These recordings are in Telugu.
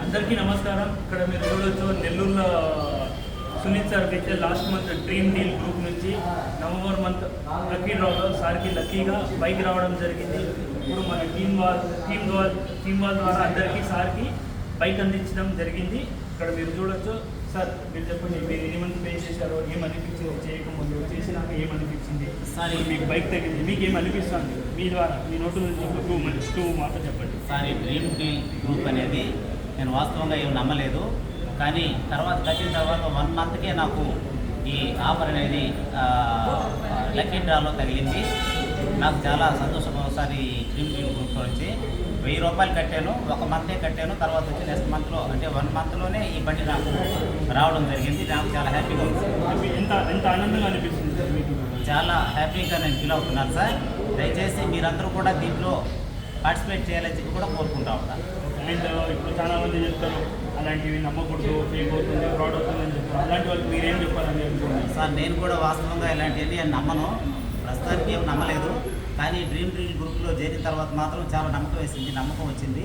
అందరికీ నమస్కారం. ఇక్కడ మీరు చూడొచ్చు నెల్లూరులో సునీత్ సార్కి అయితే last month dream deal group నుంచి నవంబర్ మంత్ లక్కీ డ్రాలో సార్కి లక్కీగా బైక్ రావడం జరిగింది. ఇప్పుడు మన టీమ్ వాళ్ళ ద్వారా అందరికీ సార్కి బైక్ అందించడం జరిగింది. ఇక్కడ మీరు చూడొచ్చు. సార్ మీరు చెప్పండి, మీరు ఎన్ని మంది పే చేశారో, ఏమనిపించింది, చేయకముందు చేసినాక ఏమనిపించింది సార్? మీకు బైక్ తగ్గింది, మీకు ఏమనిపిస్తుంది? మీ ద్వారా మీ నోటు నుంచి టూ మాటలు చెప్పండి సార్. ఈ డ్రీమ్ డీల్ గ్రూప్ అనేది నేను వాస్తవంగా ఏమి నమ్మలేదు, కానీ తర్వాత కట్టిన తర్వాత 1 మంత్కే నాకు ఈ ఆఫర్ అనేది లక్కీ డ్రాలో తగిలింది. నాకు చాలా సంతోషం. ఒకసారి డ్రీమ్ డీల్ గ్రూప్ నుంచి 1000 రూపాయలు కట్టాను, 1 మంతే కట్టాను. తర్వాత వచ్చి నెక్స్ట్ మంత్లో అంటే 1 మంత్లోనే ఈ బండి నాకు రావడం జరిగింది. నాకు చాలా హ్యాపీగా ఉంది. ఎంత ఆనందంగా అనిపిస్తుంది మీకు? చాలా హ్యాపీగా నేను ఫీల్ అవుతున్నాను సార్. దయచేసి మీరందరూ కూడా దీంట్లో పార్టిసిపేట్ చేయాలని చెప్పి కూడా కోరుకుంటా ఉంటాను. అండ్ ఇప్పుడు చాలా మంది చెప్తారు అలాంటివి నమ్మకూడదు, ఫేక్ అవుతుంది, ఫ్రాడ్ అవుతుంది అని చెప్తారు. అలాంటి వాళ్ళకి మీరేం చెప్పాలని అనుకుంటున్నారు? సార్ నేను కూడా వాస్తవంగా ఇలాంటివి నమ్మను, ప్రస్తుతానికి ఏం నమ్మలేదు. కానీ డ్రీమ్ డీల్ గ్రూప్లో చేరిన తర్వాత మాత్రం చాలా నమ్మకం వచ్చింది.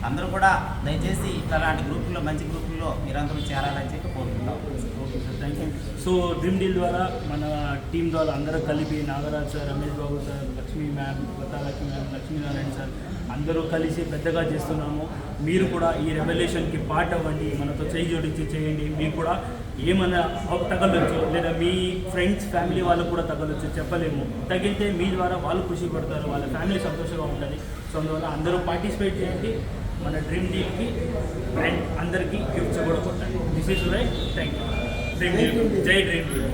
అందరూ కూడా దయచేసి ఇట్లాంటి గ్రూపుల్లో, మంచి గ్రూపుల్లో మీరందరూ చేరాలని చెప్పి కోరుకుంటాం. Okay sir, thank you. So dream deal ద్వారా మన టీం ద్వారా అందరూ కలిపి Nagaraj sir, Ramesh Babu sir, Lakshmi ma'am, Lakshmi ma'am, Lakshminarayana sir అందరూ కలిసి పెద్దగా చేస్తున్నాము. మీరు కూడా ఈ రెవల్యూషన్కి పార్ట్ అవ్వండి, మనతో చేయి జోడించి చేయండి. మీకు కూడా ఏమైనా తగలొచ్చు, లేదా మీ ఫ్రెండ్స్ ఫ్యామిలీ వాళ్ళకు కూడా తగలొచ్చు, చెప్పలేము. తగిలితే మీ ద్వారా వాళ్ళు ఖుషి పడతారు, వాళ్ళ ఫ్యామిలీ సంతోషంగా ఉంటుంది. సో అందువల్ల అందరూ పార్టిసిపేట్ చేయండి. మన డ్రీమ్ డీల్కి అండ్ అందరికీ గిఫ్ట్స్ కూడా కొట్టండి. This is right. Thank you. Dream deal, జై డ్రీమ్ డీల్.